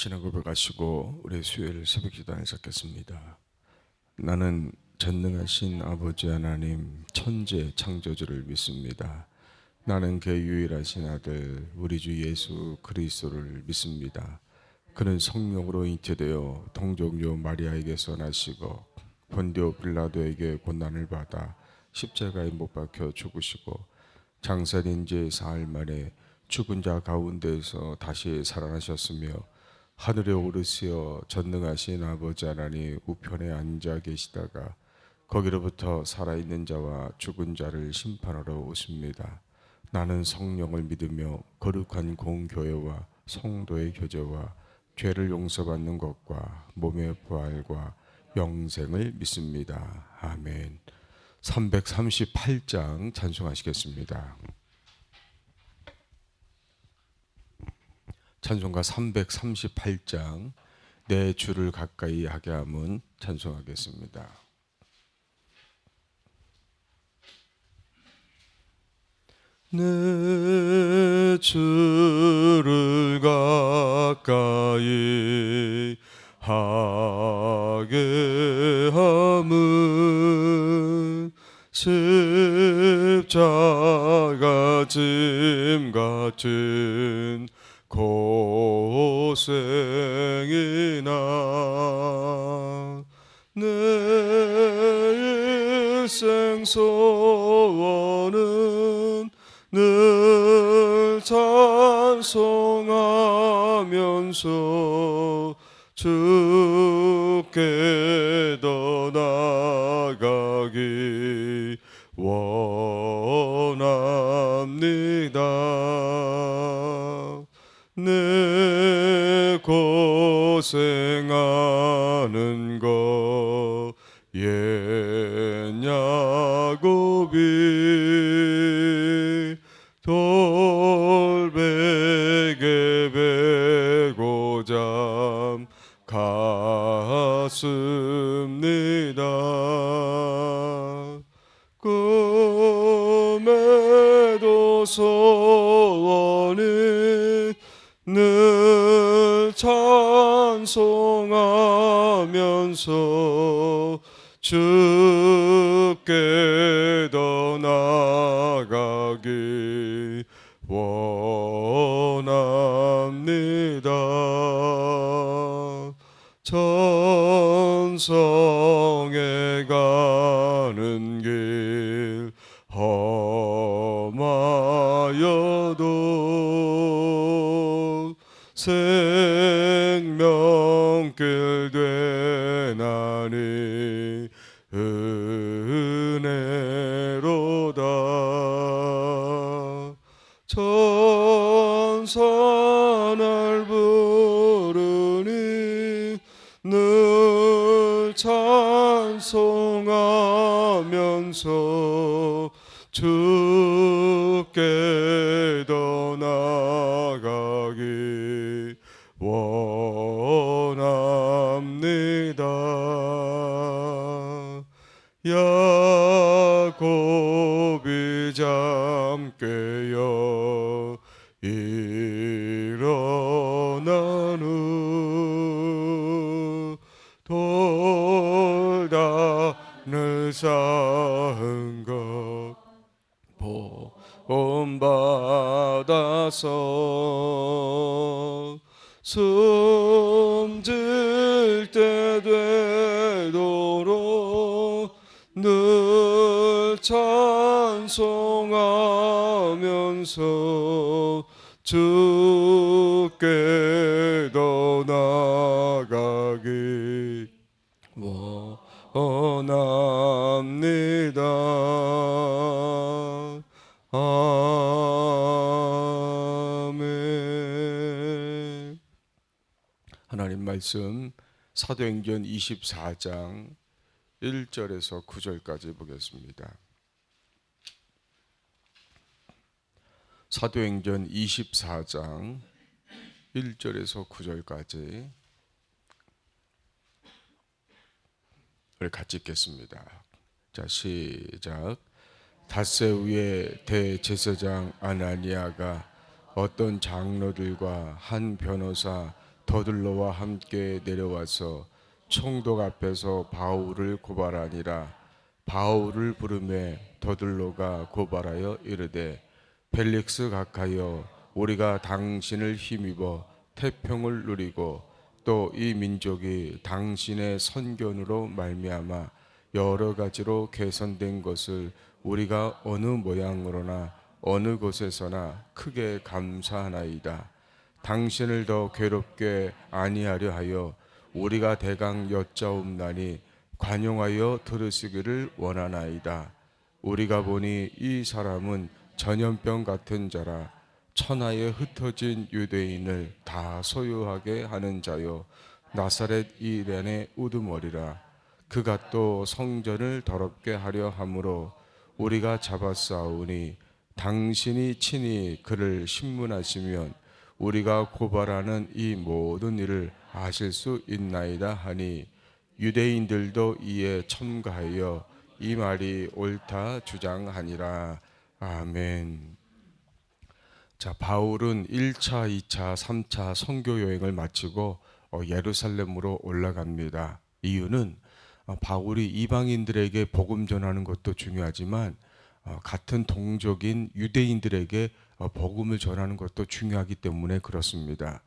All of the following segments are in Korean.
신앙 고백하시고 우리 수요일 새벽 기도를 시작했습니다. 나는 전능하신 아버지 하나님 천재 창조주를 믿습니다. 나는 그 유일하신 아들 우리 주 예수 그리스도를 믿습니다. 그는 성령으로 잉태되어 동정녀 마리아에게서 나시고 본디오 빌라도에게 고난을 받아 십자가에 못 박혀 죽으시고 장사된 지 사흘 만에 죽은 자 가운데서 다시 살아나셨으며 하늘에 오르시어 전능하신 아버지 하나님 우편에 앉아 계시다가 거기로부터 살아있는 자와 죽은 자를 심판하러 오십니다. 나는 성령을 믿으며 거룩한 공교회와 성도의 교제와 죄를 용서받는 것과 몸의 부활과 영생을 믿습니다. 아멘. 338장 찬송하시겠습니다. 찬송가 338장 내 주를 가까이 하게 함은 찬송하겠습니다. 내 주를 가까이 하게 함은 십자가 짐 같은 고생이나 내 일생 소원은 늘 찬송하면서 주께 더 나아가기 원합니다. 내 고생하는 것 옛 야곱이 돌베개 베고 잠 갔습니다. 꿈에도 소원이 늘 찬송하면서 주께 더 나아가기 원합니다. 천성에 가는 길 험하여도 생명길 되나니 은혜로다. 천사날 부르니 늘 찬송하면서 주께 더 나아가기 원합니다. 야곱이 잠 깨어 일어난 후 돌단을 쌓은 것 본받아서 숨질 때 되도록 늘 찬송하면서 주께 더 나아가기 원합니다. 아멘. 하나님 말씀 사도행전 24장 1절에서 9절까지 보겠습니다. 사도행전 24장 1절에서 9절까지 우리 같이 읽겠습니다. 자, 시작. 닷새 후에 대제사장 아나니아가 어떤 장로들과 한 변호사 더들로와 함께 내려와서 총독 앞에서 바울을 고발하니라. 바울을 부르매 더들로가 고발하여 이르되 벨릭스 각하여 우리가 당신을 힘입어 태평을 누리고 또 이 민족이 당신의 선견으로 말미암아 여러 가지로 개선된 것을 우리가 어느 모양으로나 어느 곳에서나 크게 감사하나이다. 당신을 더 괴롭게 아니하려 하여 우리가 대강 여짜옵나니 관용하여 들으시기를 원하나이다. 우리가 보니 이 사람은 전염병 같은 자라 천하에 흩어진 유대인을 다 소유하게 하는 자요 나사렛 이란의 우두머리라. 그가 또 성전을 더럽게 하려 함으로 우리가 잡아싸우니 당신이 친히 그를 신문하시면 우리가 고발하는 이 모든 일을 아실 수 있나이다 하니 유대인들도 이에 첨가하여 이 말이 옳다 주장하니라. 아멘. 자, 바울은 1차, 2차, 3차 선교 여행을 마치고 예루살렘으로 올라갑니다. 이유는 바울이 이방인들에게 복음 전하는 것도 중요하지만 같은 동족인 유대인들에게 복음을 전하는 것도 중요하기 때문에 그렇습니다.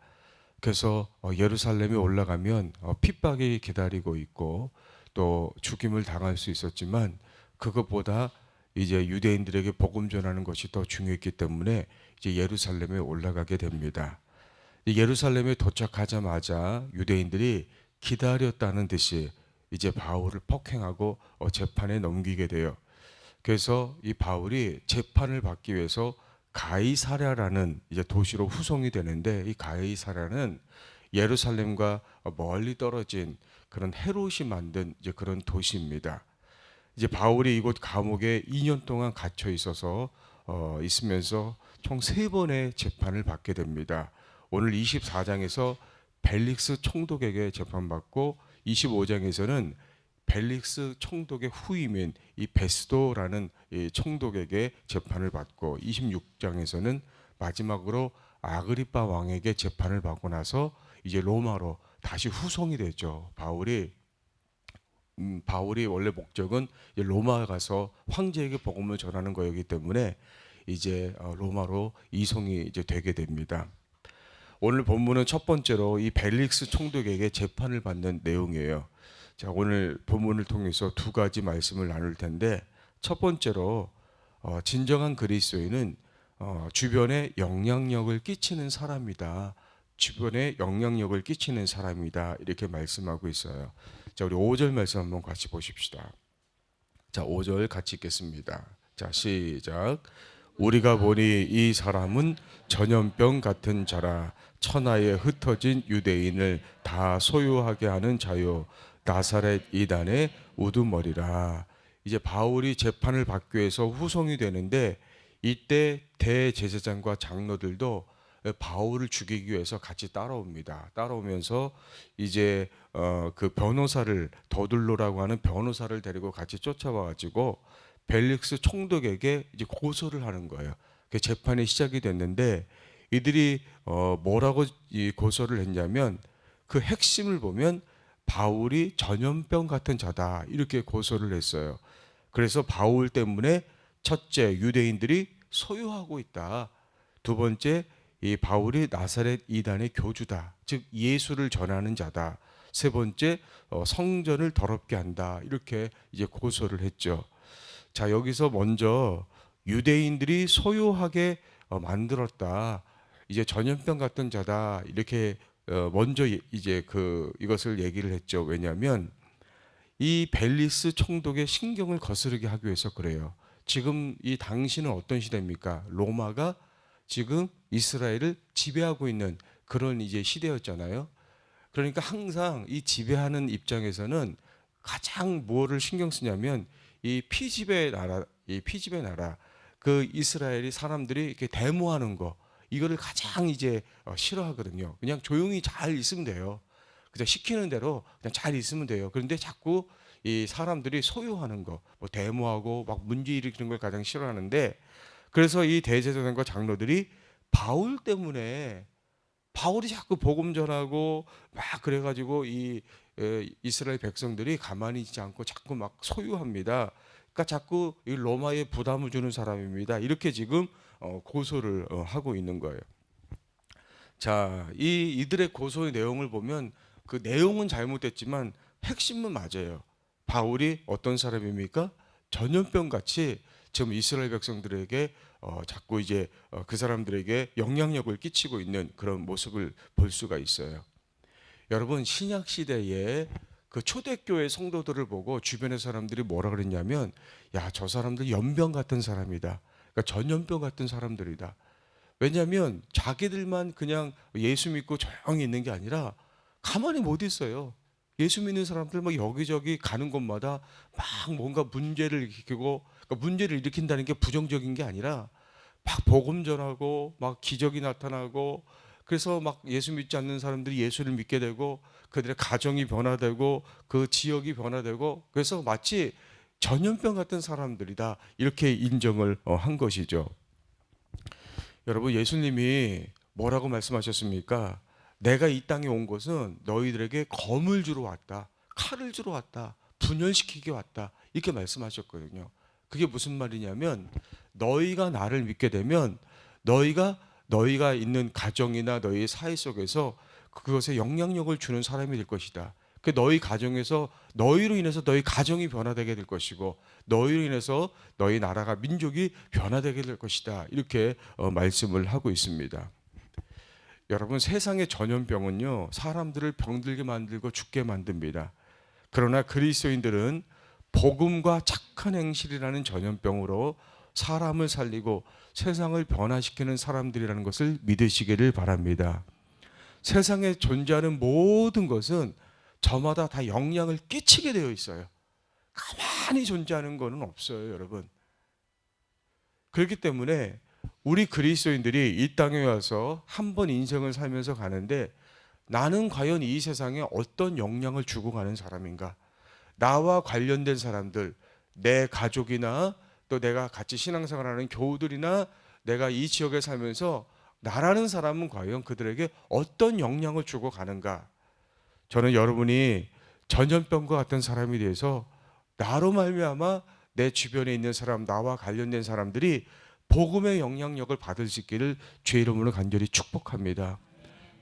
그래서 예루살렘에 올라가면 핍박이 기다리고 있고 또 죽임을 당할 수 있었지만 그것보다 이제 유대인들에게 복음 전하는 것이 더 중요했기 때문에 이제 예루살렘에 올라가게 됩니다. 예루살렘에 도착하자마자 유대인들이 기다렸다는 듯이 이제 바울을 폭행하고 재판에 넘기게 돼요. 그래서 이 바울이 재판을 받기 위해서 가이사랴라는 이제 도시로 후송이 되는데 이 가이사랴는 예루살렘과 멀리 떨어진 그런 헤롯이 만든 이제 그런 도시입니다. 이제 바울이 이곳 감옥에 2년 동안 갇혀 있어서 있으면서 총 3번의 재판을 받게 됩니다. 오늘 24장에서 벨릭스 총독에게 재판받고 25장에서는 벨릭스 총독의 후임인 이 베스도라는 이 총독에게 재판을 받고 26장에서는 마지막으로 아그리빠 왕에게 재판을 받고 나서 이제 로마로 다시 후송이 되죠. 바울이 원래 목적은 로마에 가서 황제에게 복음을 전하는 거였기 때문에 이제 로마로 이송이 이제 되게 됩니다. 오늘 본문은 첫 번째로 이 벨릭스 총독에게 재판을 받는 내용이에요. 자, 오늘 본문을 통해서 2가지 말씀을 나눌 텐데 첫 번째로 진정한 그리스도인은 주변에 영향력을 끼치는 사람이다. 주변에 영향력을 끼치는 사람이다. 이렇게 말씀하고 있어요. 자, 우리 5절 말씀 한번 같이 보십시다. 자, 5절 같이 읽겠습니다. 자, 시작. 우리가 보니 이 사람은 전염병 같은 자라 천하에 흩어진 유대인을 다 소유하게 하는 자요 나사렛 이단의 우두머리라. 이제 바울이 재판을 받기 위해서 후송이 되는데 이때 대제사장과 장로들도 바울을 죽이기 위해서 같이 따라옵니다. 따라오면서 이제 그 변호사를 더둘로라고 하는 변호사를 데리고 같이 쫓아와가지고 벨릭스 총독에게 이제 고소를 하는 거예요. 그 재판이 시작이 됐는데 이들이 뭐라고 이 고소를 했냐면 그 핵심을 보면 바울이 전염병 같은 자다 이렇게 고소를 했어요. 그래서 바울 때문에 첫째 유대인들이 소유하고 있다. 두 번째 이 바울이 나사렛 이단의 교주다. 즉 예수를 전하는 자다. 세 번째 성전을 더럽게 한다. 이렇게 이제 고소를 했죠. 자, 여기서 먼저 유대인들이 소유하게 만들었다. 이제 전염병 같은 자다. 이렇게 먼저 이제 이것을 얘기를 했죠. 왜냐하면 이 벨리스 총독의 신경을 거스르게 하기 위해서 그래요. 지금 이 당시는 어떤 시대입니까? 로마가 지금 이스라엘을 지배하고 있는 그런 이제 시대였잖아요. 그러니까 항상 이 지배하는 입장에서는 가장 뭐를 신경 쓰냐면 이 피지배 나라, 그 이스라엘이 사람들이 이렇게 데모하는 거, 이거를 가장 이제 싫어하거든요. 그냥 조용히 잘 있으면 돼요. 그냥 시키는 대로 그냥 잘 있으면 돼요. 그런데 자꾸 이 사람들이 소유하는 거, 뭐 데모하고 막 문제 일으키는 걸 가장 싫어하는데, 그래서 이 대제사장과 장로들이 바울 때문에 바울이 자꾸 복음 전하고 막 그래가지고 이 이스라엘 백성들이 가만히 있지 않고 자꾸 막 소유합니다. 그러니까 자꾸 이 로마에 부담을 주는 사람입니다. 이렇게 지금 고소를 하고 있는 거예요. 자, 이들의 고소의 내용을 보면 그 내용은 잘못됐지만 핵심은 맞아요. 바울이 어떤 사람입니까? 전염병 같이 지금 이스라엘 백성들에게 자꾸 이제 그 사람들에게 영향력을 끼치고 있는 그런 모습을 볼 수가 있어요. 여러분, 신약 시대에 그 초대교회 성도들을 보고 주변의 사람들이 뭐라 그랬냐면, 야, 저 사람들 연병 같은 사람이다. 그러니까 전염병 같은 사람들이다. 왜냐하면 자기들만 그냥 예수 믿고 조용히 있는 게 아니라 가만히 못 있어요. 예수 믿는 사람들 막 여기저기 가는 곳마다 막 뭔가 문제를 일으키고, 그러니까 문제를 일으킨다는 게 부정적인 게 아니라 막 복음 전하고 막 기적이 나타나고, 그래서 막 예수 믿지 않는 사람들이 예수를 믿게 되고 그들의 가정이 변화되고 그 지역이 변화되고, 그래서 마치 전염병 같은 사람들이다 이렇게 인정을 한 것이죠. 여러분, 예수님이 뭐라고 말씀하셨습니까? 내가 이 땅에 온 것은 너희들에게 검을 주러 왔다, 칼을 주러 왔다, 분열시키게 왔다, 이렇게 말씀하셨거든요. 그게 무슨 말이냐면, 너희가 나를 믿게 되면 너희가 있는 가정이나 너희 사회 속에서 그것에 영향력을 주는 사람이 될 것이다. 그 너희 가정에서 너희로 인해서 너희 가정이 변화되게 될 것이고, 너희로 인해서 너희 나라가 민족이 변화되게 될 것이다. 이렇게 말씀을 하고 있습니다. 여러분, 세상의 전염병은요, 사람들을 병들게 만들고 죽게 만듭니다. 그러나 그리스도인들은 복음과 착한 행실이라는 전염병으로 사람을 살리고 세상을 변화시키는 사람들이라는 것을 믿으시기를 바랍니다. 세상에 존재하는 모든 것은 저마다 다 영향을 끼치게 되어 있어요. 가만히 존재하는 것은 없어요, 여러분. 그렇기 때문에 우리 그리스도인들이 이 땅에 와서 한 번 인생을 살면서 가는데, 나는 과연 이 세상에 어떤 영향을 주고 가는 사람인가? 나와 관련된 사람들, 내 가족이나 또 내가 같이 신앙생활하는 교우들이나 내가 이 지역에 살면서 나라는 사람은 과연 그들에게 어떤 영향을 주고 가는가? 저는 여러분이 전염병과 같은 사람이 돼서 나로 말미암아 내 주변에 있는 사람, 나와 관련된 사람들이 복음의 영향력을 받을 수 있기를 주의 이름으로 간절히 축복합니다.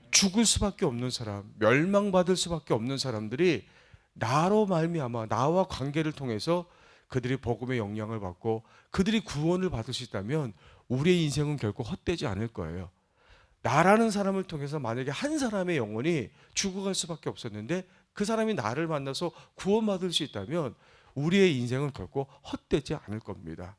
죽을 수밖에 없는 사람, 멸망받을 수밖에 없는 사람들이 나로 말미암아 나와 관계를 통해서 그들이 복음의 영향을 받고 그들이 구원을 받을 수 있다면 우리의 인생은 결코 헛되지 않을 거예요. 나라는 사람을 통해서 만약에 한 사람의 영혼이 죽어갈 수밖에 없었는데 그 사람이 나를 만나서 구원받을 수 있다면 우리의 인생은 결코 헛되지 않을 겁니다.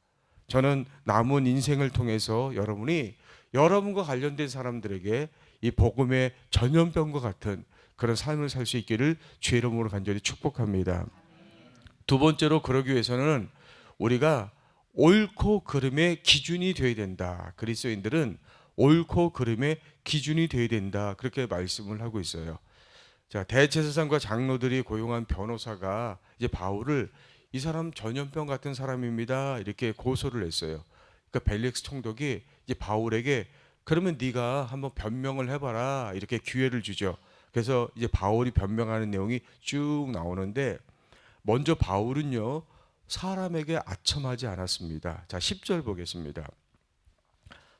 저는 남은 인생을 통해서 여러분이 여러분과 관련된 사람들에게 이 복음의 전염병과 같은 그런 삶을 살 수 있기를 주의 이름으로 간절히 축복합니다. 두 번째로, 그러기 위해서는 우리가 옳고 그름의 기준이 되어야 된다. 그리스도인들은 옳고 그름의 기준이 되어야 된다. 그렇게 말씀을 하고 있어요. 자, 대제사장과 장로들이 고용한 변호사가 이제 바울을 이 사람 전염병 같은 사람입니다, 이렇게 고소를 했어요. 그러니까 벨릭스 총독이 이제 바울에게 그러면 네가 한번 변명을 해봐라, 이렇게 기회를 주죠. 그래서 이제 바울이 변명하는 내용이 쭉 나오는데, 먼저 바울은요, 사람에게 아첨하지 않았습니다. 자, 10절 보겠습니다.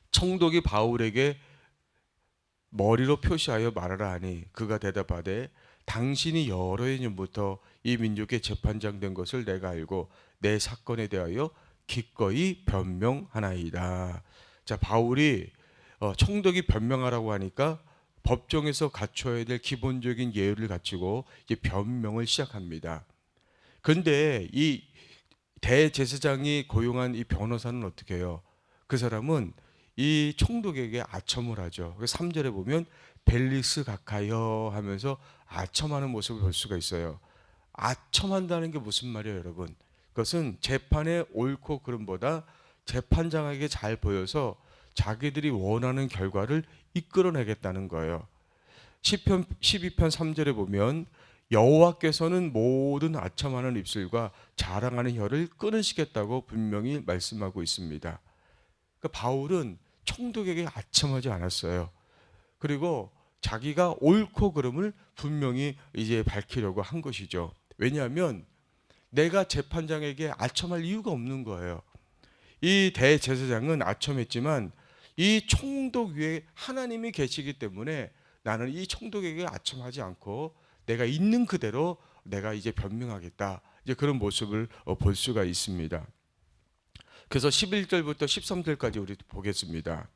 총독이 바울에게 머리로 표시하여 말하라 하니 그가 대답하되, 당신이 여러 해 전부터 이 민족의 재판장 된 것을 내가 알고 내 사건에 대하여 기꺼이 변명하나이다. 자, 바울이 총독이 변명하라고 하니까 법정에서 갖춰야 될 기본적인 예의를 갖추고 이제 변명을 시작합니다. 그런데 이 대제사장이 고용한 이 변호사는 어떻게 해요? 그 사람은 이 총독에게 아첨을 하죠. 3절에 보면 벨릭스 각하여 하면서 아첨하는 모습을 볼 수가 있어요. 아첨한다는 게 무슨 말이에요, 여러분? 그것은 재판의 옳고 그름보다 재판장에게 잘 보여서 자기들이 원하는 결과를 이끌어내겠다는 거예요. 시편 12편 3절에 보면 여호와께서는 모든 아첨하는 입술과 자랑하는 혀를 끊으시겠다고 분명히 말씀하고 있습니다. 그러니까 바울은 총독에게 아첨하지 않았어요. 그리고 자기가 옳고 그름을 분명히 이제 밝히려고 한 것이죠. 왜냐하면 내가 재판장에게 아첨할 이유가 없는 거예요. 이 대제사장은 아첨했지만 이 총독 위에 하나님이 계시기 때문에 나는 이 총독에게 아첨하지 않고 내가 있는 그대로 내가 이제 변명하겠다. 이제 그런 모습을 볼 수가 있습니다. 그래서 11절부터 13절까지 우리 보겠습니다.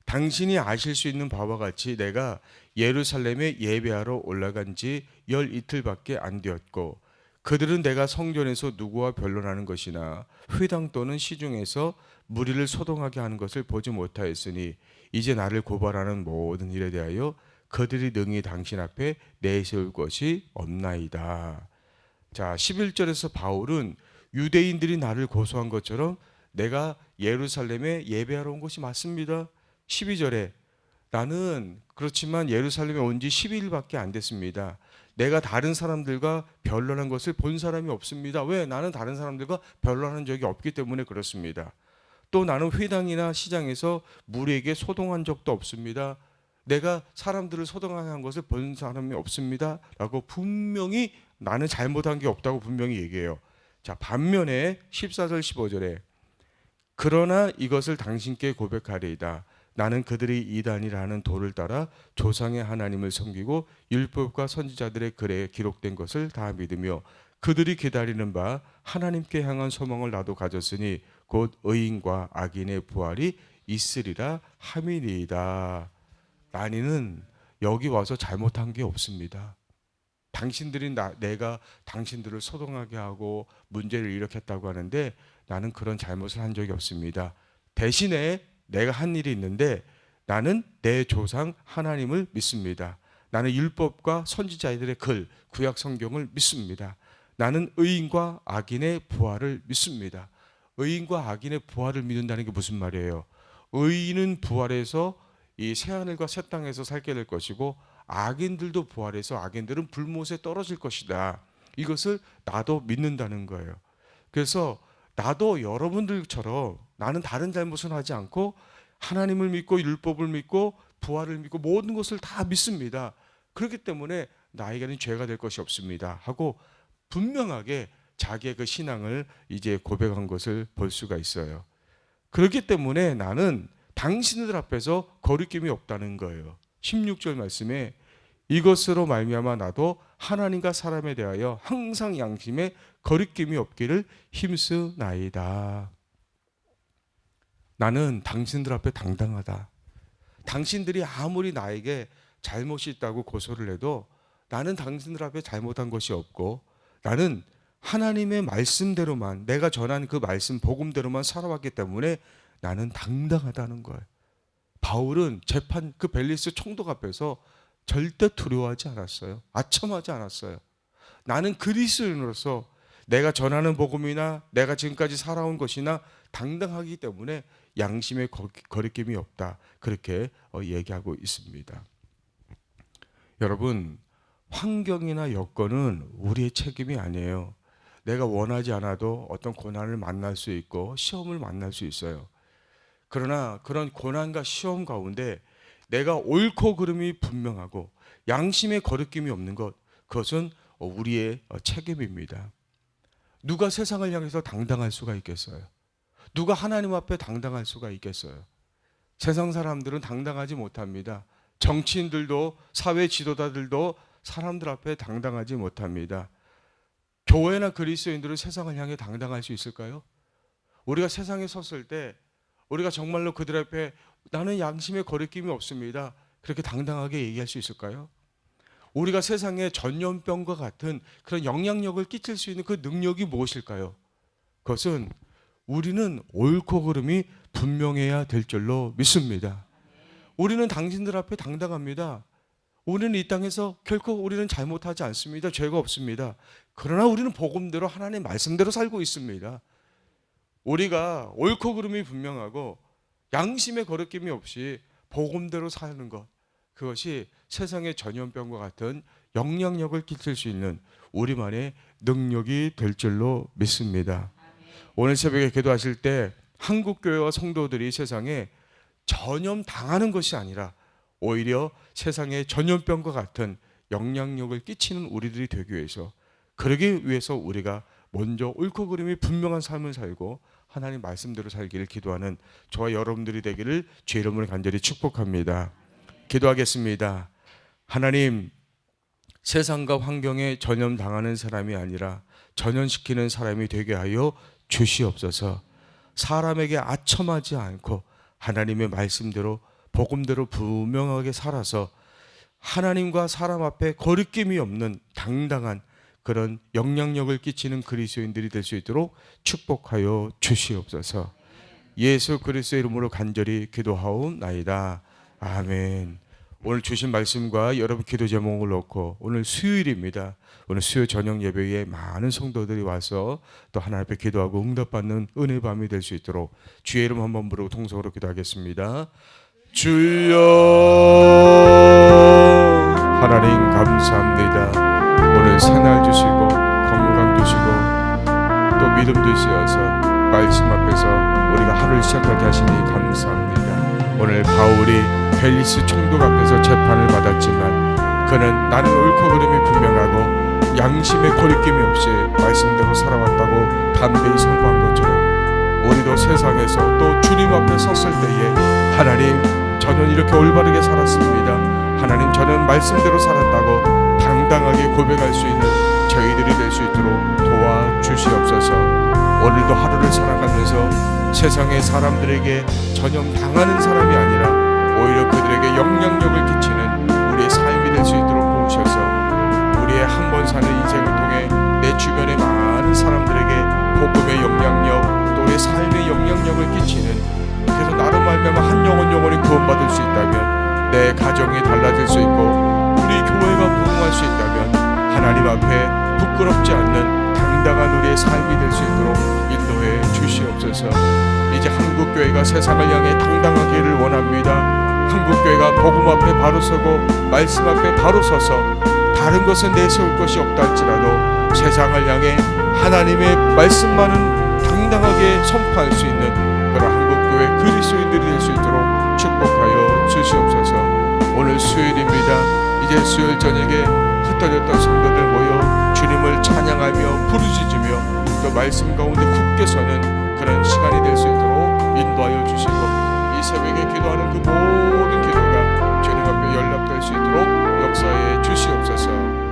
당신이 아실 수 있는 바와 같이 내가 예루살렘에 예배하러 올라간 지 열 이틀밖에 안 되었고 그들은 내가 성전에서 누구와 변론하는 것이나 회당 또는 시중에서 무리를 소동하게 하는 것을 보지 못하였으니 이제 나를 고발하는 모든 일에 대하여 그들이 능히 당신 앞에 내세울 것이 없나이다. 자, 11절에서 바울은 유대인들이 나를 고소한 것처럼 내가 예루살렘에 예배하러 온 것이 맞습니다. 12절에 나는 그렇지만 예루살렘에 온 지 12일밖에 안 됐습니다. 내가 다른 사람들과 변론한 것을 본 사람이 없습니다. 왜? 나는 다른 사람들과 변론한 적이 없기 때문에 그렇습니다. 또 나는 회당이나 시장에서 무리에게 소동한 적도 없습니다. 내가 사람들을 소동하는 것을 본 사람이 없습니다. 라고 분명히 나는 잘못한 게 없다고 분명히 얘기해요. 자, 반면에 14절 15절에 그러나 이것을 당신께 고백하리이다. 나는 그들이 이단이라는 도를 따라 조상의 하나님을 섬기고 율법과 선지자들의 글에 기록된 것을 다 믿으며 그들이 기다리는 바 하나님께 향한 소망을 나도 가졌으니 곧 의인과 악인의 부활이 있으리라 함이니이다. 나는 여기 와서 잘못한 게 없습니다. 당신들이 내가 당신들을 소동하게 하고 문제를 일으켰다고 하는데 나는 그런 잘못을 한 적이 없습니다. 대신에 내가 한 일이 있는데 나는 내 조상 하나님을 믿습니다. 나는 율법과 선지자들의 글, 구약 성경을 믿습니다. 나는 의인과 악인의 부활을 믿습니다. 의인과 악인의 부활을 믿는다는 게 무슨 말이에요? 의인은 부활해서 이 새하늘과 새 땅에서 살게 될 것이고 악인들도 부활해서 악인들은 불못에 떨어질 것이다. 이것을 나도 믿는다는 거예요. 그래서 나도 여러분들처럼 나는 다른 잘못은 하지 않고 하나님을 믿고 율법을 믿고 부활을 믿고 모든 것을 다 믿습니다. 그렇기 때문에 나에게는 죄가 될 것이 없습니다. 하고 분명하게 자기의 그 신앙을 이제 고백한 것을 볼 수가 있어요. 그렇기 때문에 나는 당신들 앞에서 거리낌이 없다는 거예요. 16절 말씀에 이것으로 말미암아 나도 하나님과 사람에 대하여 항상 양심에 거리낌이 없기를 힘쓰나이다. 나는 당신들 앞에 당당하다. 당신들이 아무리 나에게 잘못이 있다고 고소를 해도 나는 당신들 앞에 잘못한 것이 없고 나는 하나님의 말씀대로만 내가 전한 그 말씀 복음대로만 살아왔기 때문에 나는 당당하다는 거예요. 바울은 재판 그 벨리스 총독 앞에서 절대 두려워하지 않았어요. 아첨하지 않았어요. 나는 그리스도인으로서 내가 전하는 복음이나 내가 지금까지 살아온 것이나 당당하기 때문에 양심의 거리낌이 없다. 그렇게 얘기하고 있습니다. 여러분, 환경이나 여건은 우리의 책임이 아니에요. 내가 원하지 않아도 어떤 고난을 만날 수 있고 시험을 만날 수 있어요. 그러나 그런 고난과 시험 가운데 내가 옳고 그름이 분명하고 양심의 거리낌이 없는 것, 그것은 우리의 책임입니다. 누가 세상을 향해서 당당할 수가 있겠어요? 누가 하나님 앞에 당당할 수가 있겠어요? 세상 사람들은 당당하지 못합니다. 정치인들도 사회 지도자들도 사람들 앞에 당당하지 못합니다. 교회나 그리스도인들은 세상을 향해 당당할 수 있을까요? 우리가 세상에 섰을 때 우리가 정말로 그들 앞에 나는 양심의 거리낌이 없습니다. 그렇게 당당하게 얘기할 수 있을까요? 우리가 세상에 전염병과 같은 그런 영향력을 끼칠 수 있는 그 능력이 무엇일까요? 그것은 우리는 옳고 그름이 분명해야 될 줄로 믿습니다. 우리는 당신들 앞에 당당합니다. 우리는 이 땅에서 결코 우리는 잘못하지 않습니다. 죄가 없습니다. 그러나 우리는 복음대로 하나님의 말씀대로 살고 있습니다. 우리가 옳고 그름이 분명하고 양심의 거리낌이 없이 복음대로 사는 것, 그것이 세상의 전염병과 같은 영향력을 끼칠 수 있는 우리만의 능력이 될 줄로 믿습니다. 오늘 새벽에 기도하실 때 한국교회와 성도들이 세상에 전염당하는 것이 아니라 오히려 세상의 전염병과 같은 영향력을 끼치는 우리들이 되기 위해서, 그러기 위해서 우리가 먼저 옳고 그름이 분명한 삶을 살고 하나님 말씀대로 살기를 기도하는 저와 여러분들이 되기를 주의 이름으로 간절히 축복합니다. 기도하겠습니다. 하나님, 세상과 환경에 전염당하는 사람이 아니라 전염시키는 사람이 되게 하여 주시옵소서. 사람에게 아첨하지 않고 하나님의 말씀대로 복음대로 분명하게 살아서 하나님과 사람 앞에 거리낌이 없는 당당한 그런 영향력을 끼치는 그리스도인들이 될 수 있도록 축복하여 주시옵소서. 예수 그리스도의 이름으로 간절히 기도하옵나이다. 아멘. 오늘 주신 말씀과 여러분 기도 제목을 놓고, 오늘 수요일입니다. 오늘 수요 저녁 예배에 많은 성도들이 와서 또 하나님 앞에 기도하고 응답받는 은혜의 밤이 될 수 있도록 주의 이름 한번 부르고 통성으로 기도하겠습니다. 주여, 하나님 감사합니다. 오늘 새날 주시고 건강 주시고 또 믿음 주시어서 말씀 앞에서 우리가 하루를 시작하게 하시니 감사합니다. 오늘 바울이 벨리스 총독 앞에서 재판을 받았지만 그는 나는 옳고 그름이 분명하고 양심의 거리낌이 없이 말씀대로 살아왔다고 담대히 선포한 것처럼, 우리도 세상에서 또 주님 앞에 섰을 때에 하나님, 저는 이렇게 올바르게 살았습니다, 하나님 저는 말씀대로 살았다고 당당하게 고백할 수 있는 저희들이 될 수 있도록 도와주시옵소서. 오늘도 하루를 살아가면서 세상의 사람들에게 전염당하는 사람이 아니라 오히려 그들에게 영향력을 끼치는 우리의 삶이 될 수 있도록 도우셔서 우리의 한 번 사는 인생을 통해 내 주변의 많은 사람들에게 복음의 영향력, 또 우리의 삶의 영향력을 끼치는, 그래서 나로 말미암아 한 영혼이 구원받을 수 있다면, 내 가정이 달라질 수 있고 우리 교회가 부흥할 수 있다면 하나님 앞에 부끄럽지 않는 당당한 우리의 삶이 될 수 있도록 인도해 주시옵소서. 이제 한국교회가 세상을 향해 당당하기를 원합니다. 한국교회가 복음 앞에 바로 서고 말씀 앞에 바로 서서 다른 것은 내세울 것이 없다 할지라도 세상을 향해 하나님의 말씀만은 당당하게 선포할 수 있는 그런 한국교회 그리스도인들이 될 수 있도록 축복하여 주시옵소서. 오늘 수요일입니다. 이제 수요일 저녁에 흩어졌던 성도들 모여 주님을 찬양하며 부르짖으며 또 말씀 가운데 굳게 서는 그런 시간이 될 수 있도록 인도하여 주시고, 이 새벽에 기도하는 그 모든 기도가 주님 앞에 연락될 수 있도록 역사해 주시옵소서.